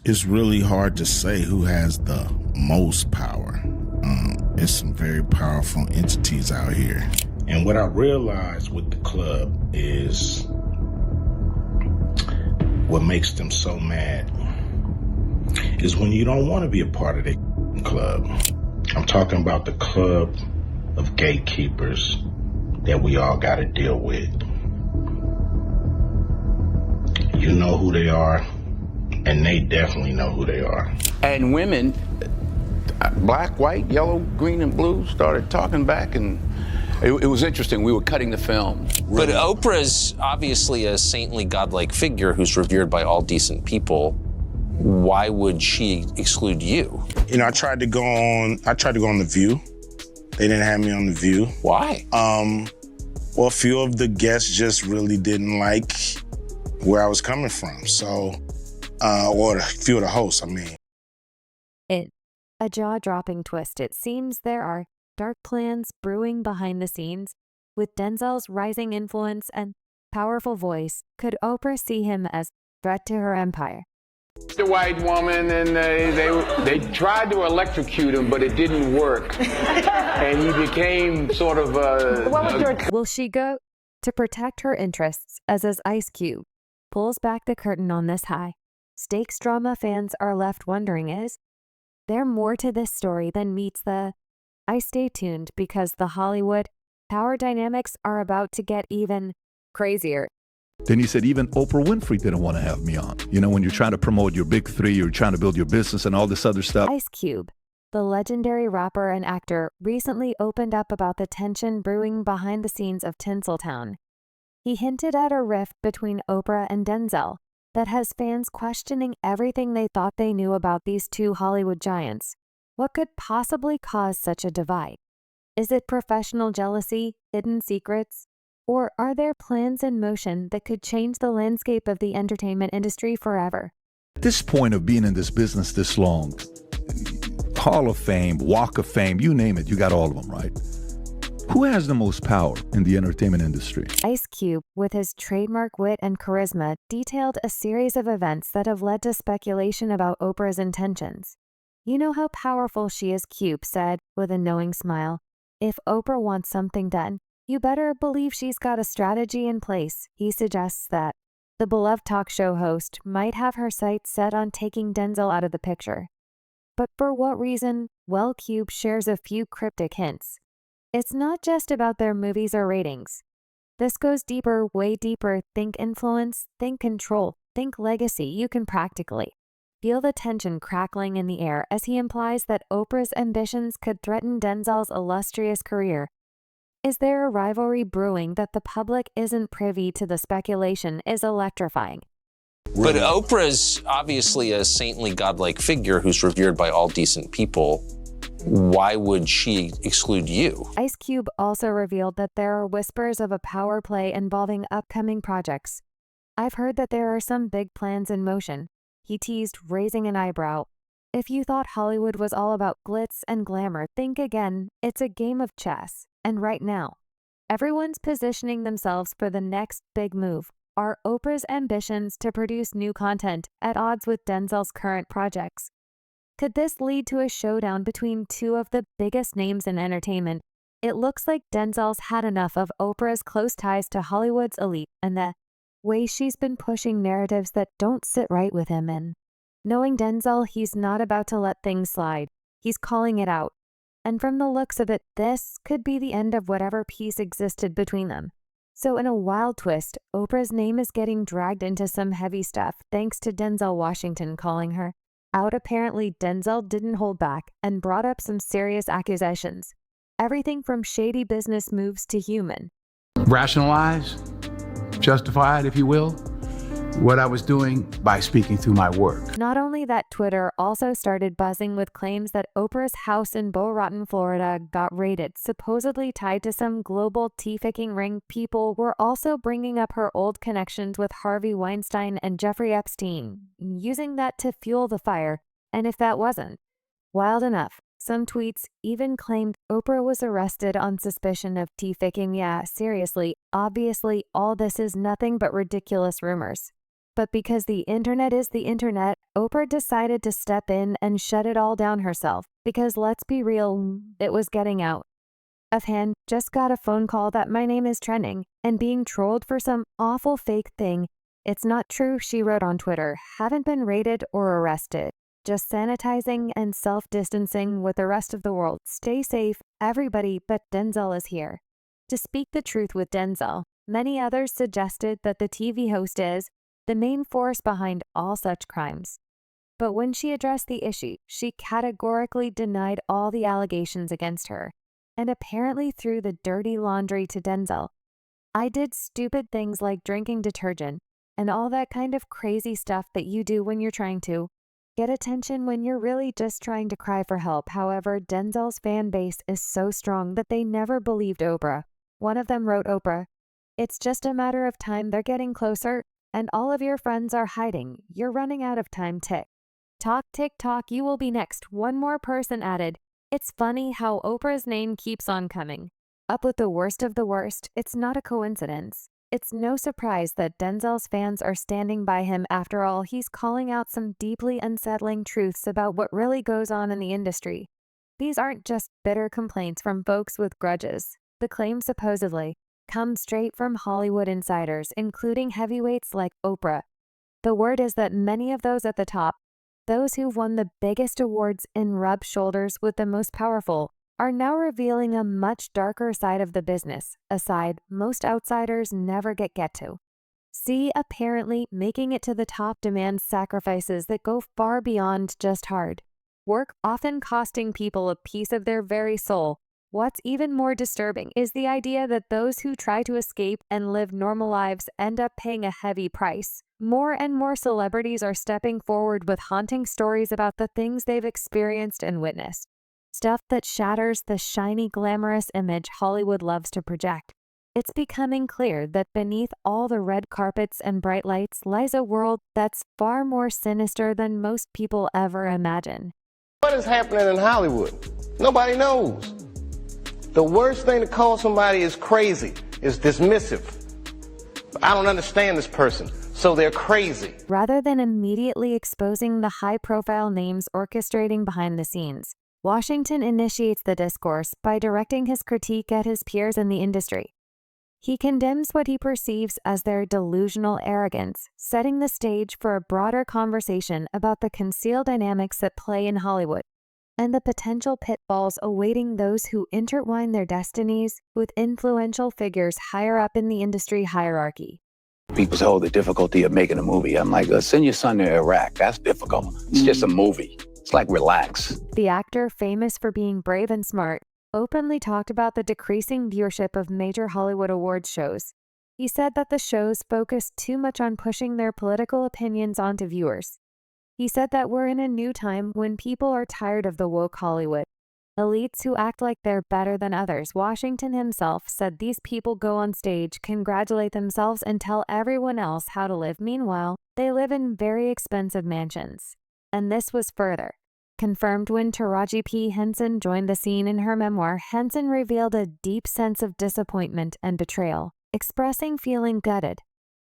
It's really hard to say who has the most power. There's some very powerful entities out here. And what I realized with the club is what makes them so mad is when you don't want to be a part of the club. I'm talking about the club of gatekeepers that we all got to deal with. You know who they are, and they definitely know who they are. And women, black, white, yellow, green, and blue, started talking back, and it was interesting. We were cutting the film. But Oprah's obviously a saintly, godlike figure who's revered by all decent people. Why would she exclude you? You know, I tried to go on The View. They didn't have me on The View. Why? Well, a few of the guests just really didn't like where I was coming from. So, or a few of the hosts, I mean. In a jaw-dropping twist, it seems there are dark plans brewing behind the scenes. With Denzel's rising influence and powerful voice, could Oprah see him as a threat to her empire? The white woman, and they tried to electrocute him, but it didn't work. And he became sort of Will she go to protect her interests as Ice Cube pulls back the curtain on this high stakes drama fans are left wondering is there more to this story than meets the eye? Stay tuned, because the Hollywood power dynamics are about to get even crazier. Then he said, even Oprah Winfrey didn't want to have me on. You know, when you're trying to promote your big three, you're trying to build your business and all this other stuff. Ice Cube, the legendary rapper and actor, recently opened up about the tension brewing behind the scenes of Tinseltown. He hinted at a rift between Oprah and Denzel that has fans questioning everything they thought they knew about these two Hollywood giants. What could possibly cause such a divide? Is it professional jealousy, hidden secrets? Or are there plans in motion that could change the landscape of the entertainment industry forever? At this point of being in this business this long, Hall of Fame, Walk of Fame, you name it, you got all of them, right? Who has the most power in the entertainment industry? Ice Cube, with his trademark wit and charisma, detailed a series of events that have led to speculation about Oprah's intentions. You know how powerful she is, Cube said with a knowing smile. If Oprah wants something done, you better believe she's got a strategy in place. He suggests that the beloved talk show host might have her sights set on taking Denzel out of the picture. But for what reason? Well, Cube shares a few cryptic hints. It's not just about their movies or ratings. This goes deeper, way deeper. Think influence, think control, think legacy. You can practically feel the tension crackling in the air as he implies that Oprah's ambitions could threaten Denzel's illustrious career. Is there a rivalry brewing that the public isn't privy to? The speculation is electrifying. But Oprah's obviously a saintly, godlike figure who's revered by all decent people. Why would she exclude you? Ice Cube also revealed that there are whispers of a power play involving upcoming projects. I've heard that there are some big plans in motion. He teased, raising an eyebrow. If you thought Hollywood was all about glitz and glamour, think again. It's a game of chess. And right now, everyone's positioning themselves for the next big move. Are Oprah's ambitions to produce new content at odds with Denzel's current projects? Could this lead to a showdown between two of the biggest names in entertainment? It looks like Denzel's had enough of Oprah's close ties to Hollywood's elite and the way she's been pushing narratives that don't sit right with him. And knowing Denzel, he's not about to let things slide. He's calling it out. And from the looks of it, this could be the end of whatever peace existed between them. So in a wild twist, Oprah's name is getting dragged into some heavy stuff thanks to Denzel Washington calling her out. Apparently, Denzel didn't hold back and brought up some serious accusations. Everything from shady business moves to human. Rationalize, justify it, if you will, what I was doing by speaking through my work. Not only that, Twitter also started buzzing with claims that Oprah's house in Beau Rotten, Florida got raided, supposedly tied to some global tea-ficking ring. People were also bringing up her old connections with Harvey Weinstein and Jeffrey Epstein, using that to fuel the fire. And if that wasn't wild enough, some tweets even claimed Oprah was arrested on suspicion of tea-ficking. Yeah, seriously, obviously all this is nothing but ridiculous rumors. But because the internet is the internet, Oprah decided to step in and shut it all down herself, because let's be real, it was getting out. Offhand, just got a phone call that my name is trending and being trolled for some awful fake thing. It's not true, she wrote on Twitter. Haven't been raided or arrested. Just sanitizing and self-distancing with the rest of the world. Stay safe, everybody, but Denzel is here. To speak the truth with Denzel, many others suggested that the TV host is the main force behind all such crimes. But when she addressed the issue, she categorically denied all the allegations against her, and apparently threw the dirty laundry to Denzel. I did stupid things like drinking detergent, and all that kind of crazy stuff that you do when you're trying to get attention when you're really just trying to cry for help. However, Denzel's fan base is so strong that they never believed Oprah. One of them wrote Oprah, "It's just a matter of time, they're getting closer, and all of your friends are hiding. You're running out of time, tick. Talk, tick, tock, you will be next." One more person added, "It's funny how Oprah's name keeps on coming up with the worst of the worst. It's not a coincidence. It's no surprise that Denzel's fans are standing by him. After all, he's calling out some deeply unsettling truths about what really goes on in the industry. These aren't just bitter complaints from folks with grudges. The claims supposedly come straight from Hollywood insiders, including heavyweights like Oprah. The word is that many of those at the top, those who've won the biggest awards and rubbed shoulders with the most powerful, are now revealing a much darker side of the business, a side most outsiders never get to. See, apparently, making it to the top demands sacrifices that go far beyond just hard work, often costing people a piece of their very soul. What's even more disturbing is the idea that those who try to escape and live normal lives end up paying a heavy price. More and more celebrities are stepping forward with haunting stories about the things they've experienced and witnessed. Stuff that shatters the shiny, glamorous image Hollywood loves to project. It's becoming clear that beneath all the red carpets and bright lights lies a world that's far more sinister than most people ever imagine. What is happening in Hollywood? Nobody knows. The worst thing to call somebody is crazy, is dismissive. I don't understand this person, so they're crazy. Rather than immediately exposing the high-profile names orchestrating behind the scenes, Washington initiates the discourse by directing his critique at his peers in the industry. He condemns what he perceives as their delusional arrogance, setting the stage for a broader conversation about the concealed dynamics at play in Hollywood and the potential pitfalls awaiting those who intertwine their destinies with influential figures higher up in the industry hierarchy. People say, oh, the difficulty of making a movie. I'm like, send your son to Iraq. That's difficult. It's just a movie. It's like, relax. The actor, famous for being brave and smart, openly talked about the decreasing viewership of major Hollywood awards shows. He said that the shows focus too much on pushing their political opinions onto viewers. He said that we're in a new time when people are tired of the woke Hollywood elites who act like they're better than others. Washington himself said these people go on stage, congratulate themselves, and tell everyone else how to live. Meanwhile, they live in very expensive mansions. And this was further confirmed when Taraji P. Henson joined the scene in her memoir. Henson revealed a deep sense of disappointment and betrayal, expressing feeling gutted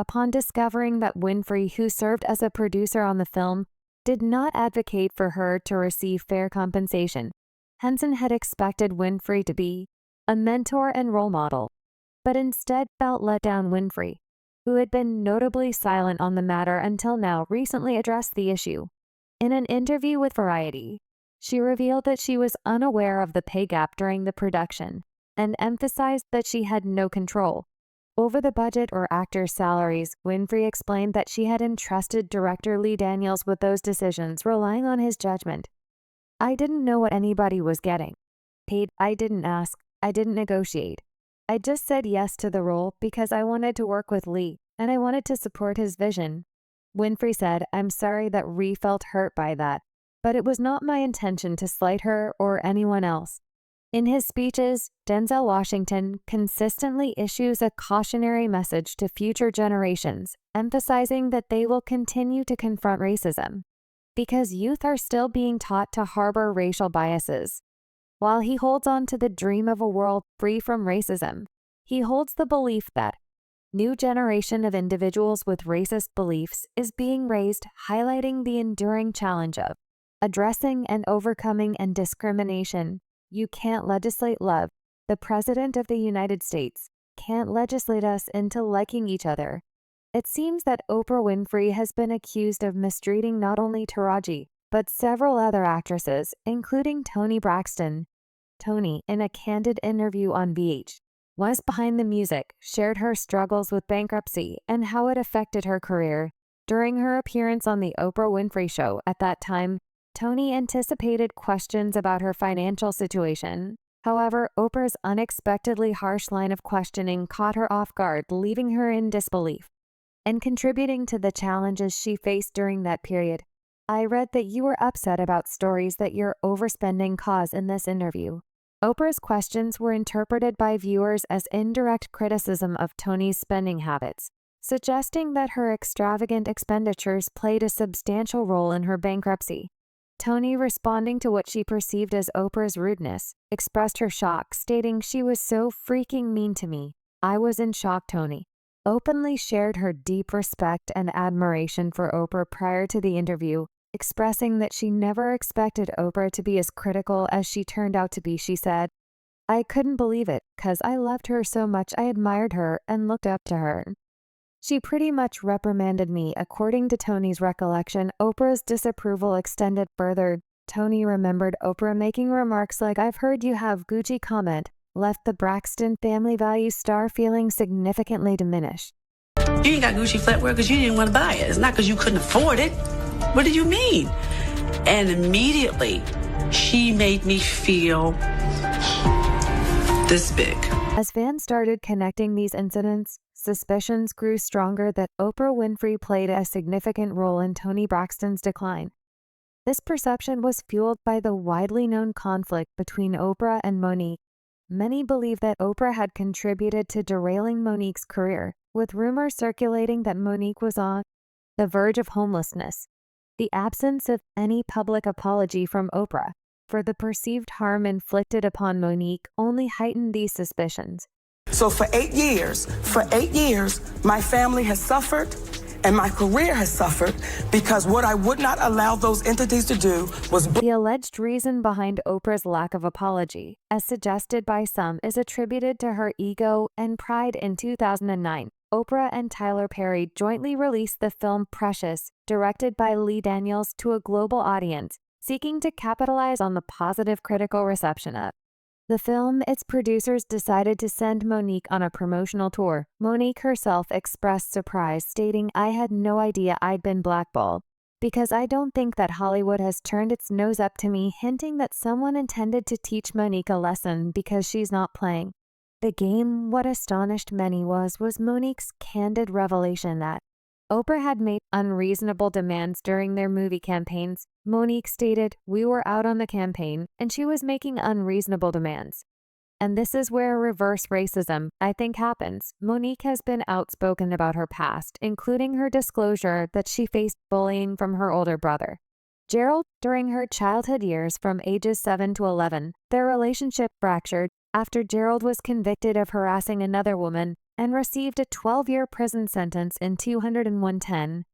upon discovering that Winfrey, who served as a producer on the film, did not advocate for her to receive fair compensation. Henson had expected Winfrey to be a mentor and role model, but instead felt let down. Winfrey, who had been notably silent on the matter until now, recently addressed the issue. In an interview with Variety, she revealed that she was unaware of the pay gap during the production and emphasized that she had no control over the budget or actors' salaries. Winfrey explained that she had entrusted director Lee Daniels with those decisions, relying on his judgment. "I didn't know what anybody was getting paid. I didn't ask. I didn't negotiate. I just said yes to the role because I wanted to work with Lee and I wanted to support his vision." Winfrey said, "I'm sorry that Ree felt hurt by that, but it was not my intention to slight her or anyone else." In his speeches, Denzel Washington consistently issues a cautionary message to future generations, emphasizing that they will continue to confront racism because youth are still being taught to harbor racial biases. While he holds on to the dream of a world free from racism, he holds the belief that new generation of individuals with racist beliefs is being raised, highlighting the enduring challenge of addressing and overcoming and discrimination. You can't legislate love. The President of the United States can't legislate us into liking each other. It seems that Oprah Winfrey has been accused of mistreating not only Taraji, but several other actresses, including Toni Braxton. Toni, in a candid interview on VH, was behind the music, shared her struggles with bankruptcy and how it affected her career. During her appearance on The Oprah Winfrey Show at that time, Toni anticipated questions about her financial situation. However, Oprah's unexpectedly harsh line of questioning caught her off guard, leaving her in disbelief and contributing to the challenges she faced during that period. I read that you were upset about stories that your overspending caused in this interview. Oprah's questions were interpreted by viewers as indirect criticism of Toni's spending habits, suggesting that her extravagant expenditures played a substantial role in her bankruptcy. Toni, responding to what she perceived as Oprah's rudeness, expressed her shock, stating she was so freaking mean to me. I was in shock. Toni openly shared her deep respect and admiration for Oprah prior to the interview, expressing that she never expected Oprah to be as critical as she turned out to be. She said, "I couldn't believe it, 'cause I loved her so much. I admired her and looked up to her. She pretty much reprimanded me." According to Toni's recollection, Oprah's disapproval extended further. Toni remembered Oprah making remarks like, "I've heard you have Gucci," comment left the Braxton family value star feeling significantly diminished. You ain't got Gucci flatware because you didn't want to buy it. It's not because you couldn't afford it. What do you mean? And immediately, she made me feel this big. As fans started connecting these incidents, suspicions grew stronger that Oprah Winfrey played a significant role in Toni Braxton's decline. This perception was fueled by the widely known conflict between Oprah and Monique. Many believe that Oprah had contributed to derailing Monique's career, with rumors circulating that Monique was on the verge of homelessness. The absence of any public apology from Oprah for the perceived harm inflicted upon Monique only heightened these suspicions. So for 8 years, my family has suffered and my career has suffered because what I would not allow those entities to do was... The alleged reason behind Oprah's lack of apology, as suggested by some, is attributed to her ego and pride. In 2009, Oprah and Tyler Perry jointly released the film Precious, directed by Lee Daniels, to a global audience, seeking to capitalize on the positive critical reception of the film. Its producers decided to send Monique on a promotional tour. Monique herself expressed surprise, stating, "I had no idea I'd been blackballed, because I don't think that Hollywood has turned its nose up to me," hinting that someone intended to teach Monique a lesson because she's not playing the game. What astonished many was Monique's candid revelation that Oprah had made unreasonable demands during their movie campaigns. Monique stated, "We were out on the campaign, and she was making unreasonable demands." And this is where reverse racism, I think, happens. Monique has been outspoken about her past, including her disclosure that she faced bullying from her older brother, Gerald, during her childhood years from ages 7 to 11. Their relationship fractured after Gerald was convicted of harassing another woman and received a 12-year prison sentence in 20110.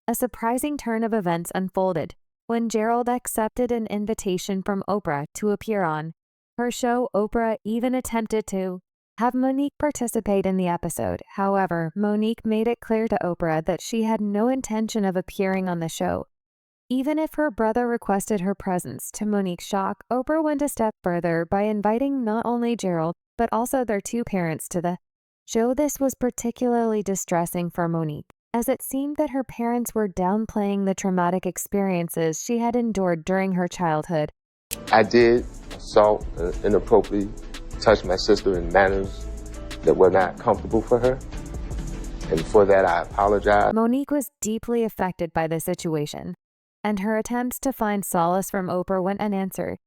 A surprising turn of events unfolded when Gerald accepted an invitation from Oprah to appear on her show. Oprah even attempted to have Monique participate in the episode. However, Monique made it clear to Oprah that she had no intention of appearing on the show, even if her brother requested her presence. To Monique's shock, Oprah went a step further by inviting not only Gerald, but also their two parents to the show. This was particularly distressing for Monique, as it seemed that her parents were downplaying the traumatic experiences she had endured during her childhood. I did assault and inappropriately touch my sister in manners that were not comfortable for her, and for that I apologize. Monique was deeply affected by the situation, and her attempts to find solace from Oprah went unanswered.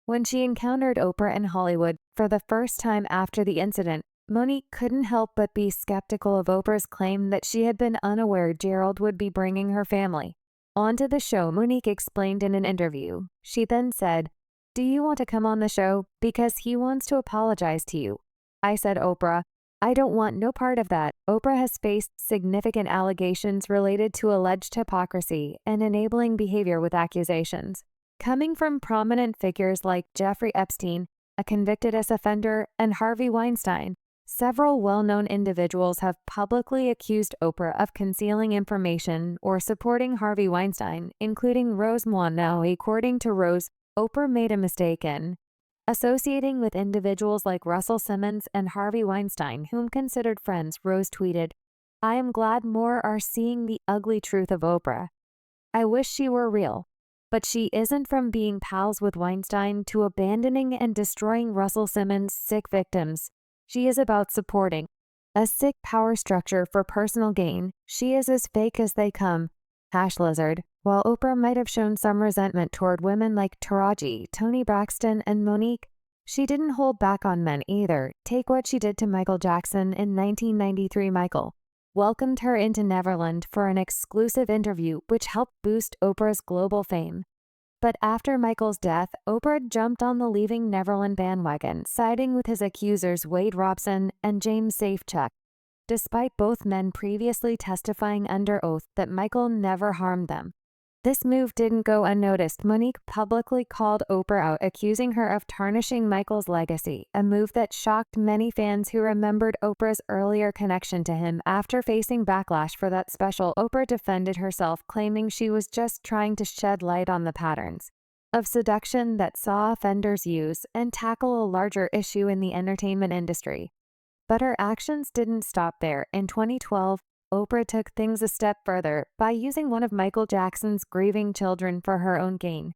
When she encountered Oprah in Hollywood for the first time after the incident, Monique couldn't help but be skeptical of Oprah's claim that she had been unaware Gerald would be bringing her family onto the show. Monique explained in an interview. She then said, "Do you want to come on the show? Because he wants to apologize to you." I said, "Oprah, I don't want no part of that. Oprah has faced significant allegations related to alleged hypocrisy and enabling behavior with accusations, coming from prominent figures like Jeffrey Epstein, a convicted sex offender, and Harvey Weinstein. Several well-known individuals have publicly accused Oprah of concealing information or supporting Harvey Weinstein, including Rose Now, according to Rose, Oprah made a mistake in associating with individuals like Russell Simmons and Harvey Weinstein, whom considered friends. Rose tweeted, "I am glad more are seeing the ugly truth of Oprah. I wish she were real, but she isn't. From being pals with Weinstein to abandoning and destroying Russell Simmons' sick victims. She is about supporting a sick power structure for personal gain. She is as fake as they come." #Lizard. While Oprah might have shown some resentment toward women like Taraji, Toni Braxton, and Monique, she didn't hold back on men either. Take what she did to Michael Jackson in 1993. Michael welcomed her into Neverland for an exclusive interview, which helped boost Oprah's global fame. But after Michael's death, Oprah jumped on the Leaving Neverland bandwagon, siding with his accusers Wade Robson and James Safechuck, despite both men previously testifying under oath that Michael never harmed them. This move didn't go unnoticed. Monique publicly called Oprah out, accusing her of tarnishing Michael's legacy, a move that shocked many fans who remembered Oprah's earlier connection to him. After facing backlash for that special, Oprah defended herself, claiming she was just trying to shed light on the patterns of seduction that saw offenders use and tackle a larger issue in the entertainment industry. But her actions didn't stop there. In 2012, Oprah took things a step further by using one of Michael Jackson's grieving children for her own gain.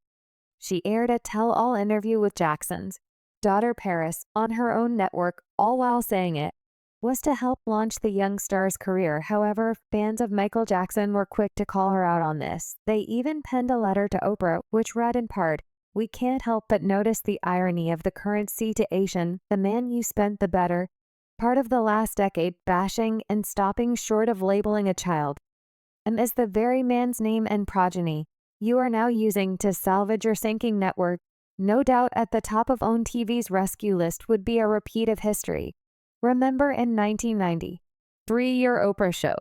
She aired a tell-all interview with Jackson's daughter Paris on her own network, all while saying it was to help launch the young star's career. However, fans of Michael Jackson were quick to call her out on this. They even penned a letter to Oprah, which read in part, "We can't help but notice the irony of the current situation. The man you spent the better part of the last decade bashing and stopping short of labeling a child, and is the very man's name and progeny you are now using to salvage your sinking network. No doubt at the top of OWN TV's rescue list would be a repeat of history. Remember in 1990, 3-year Oprah show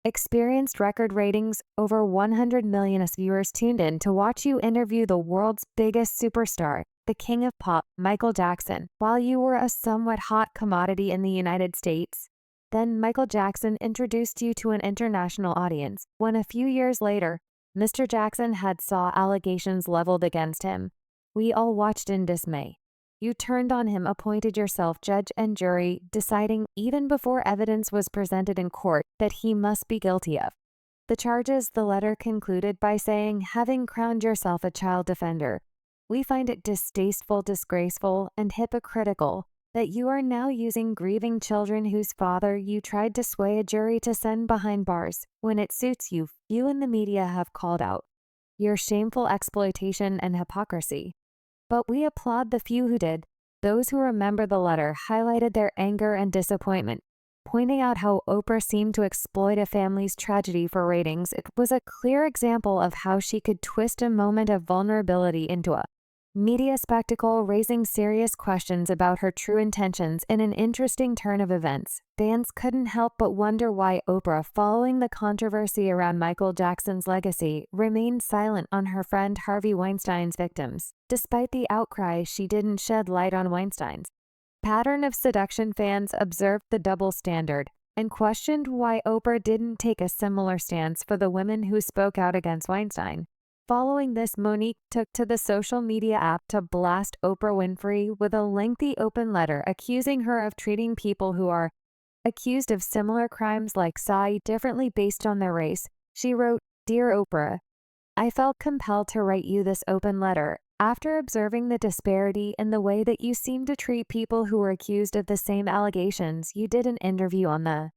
experienced record ratings. Over 100 million viewers tuned in to watch you interview the world's biggest superstar, the king of pop, Michael Jackson, while you were a somewhat hot commodity in the United States. Then Michael Jackson introduced you to an international audience. When a few years later, Mr. Jackson had saw allegations leveled against him, we all watched in dismay. You turned on him, appointed yourself judge and jury, deciding even before evidence was presented in court that he must be guilty of the charges." The letter concluded by saying, "Having crowned yourself a child defender, we find it distasteful, disgraceful, and hypocritical that you are now using grieving children whose father you tried to sway a jury to send behind bars when it suits you. You and the media have called out your shameful exploitation and hypocrisy. But we applaud the few who did." Those who remember the letter highlighted their anger and disappointment, pointing out how Oprah seemed to exploit a family's tragedy for ratings. It was a clear example of how she could twist a moment of vulnerability into a media spectacle, raising serious questions about her true intentions. In an interesting turn of events, fans couldn't help but wonder why Oprah, following the controversy around Michael Jackson's legacy, remained silent on her friend Harvey Weinstein's victims. Despite the outcry, she didn't shed light on Weinstein's pattern of seduction. Fans observed the double standard and questioned why Oprah didn't take a similar stance for the women who spoke out against Weinstein. Following this, Monique took to the social media app to blast Oprah Winfrey with a lengthy open letter accusing her of treating people who are accused of similar crimes like differently based on their race. She wrote, "Dear Oprah, I felt compelled to write you this open letter after observing the disparity in the way that you seem to treat people who were accused of the same allegations. You did an interview on the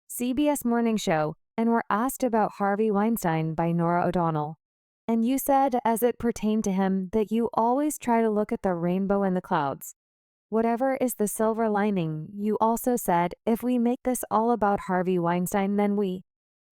CBS Morning Show and were asked about Harvey Weinstein by Norah O'Donnell. And you said, as it pertained to him, that you always try to look at the rainbow in the clouds. Whatever is the silver lining, you also said, if we make this all about Harvey Weinstein, then we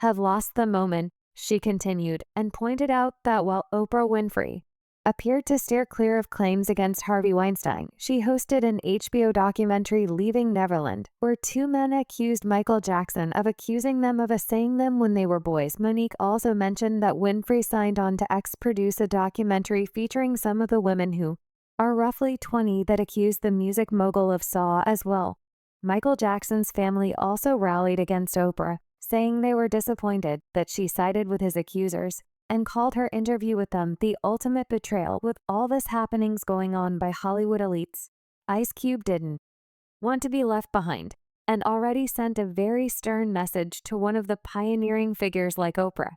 have lost the moment." She continued and pointed out that while Oprah Winfrey appeared to steer clear of claims against Harvey Weinstein. She hosted an HBO documentary, Leaving Neverland, where two men accused Michael Jackson of accusing them of assaying them when they were boys. Monique also mentioned that Winfrey signed on to produce a documentary featuring some of the women who are roughly 20 that accused the music mogul of Saw as well. Michael Jackson's family also rallied against Oprah, saying they were disappointed that she sided with his accusers, and called her interview with them the ultimate betrayal. With all this happenings going on by Hollywood elites, Ice Cube didn't want to be left behind, and already sent a very stern message to one of the pioneering figures like Oprah.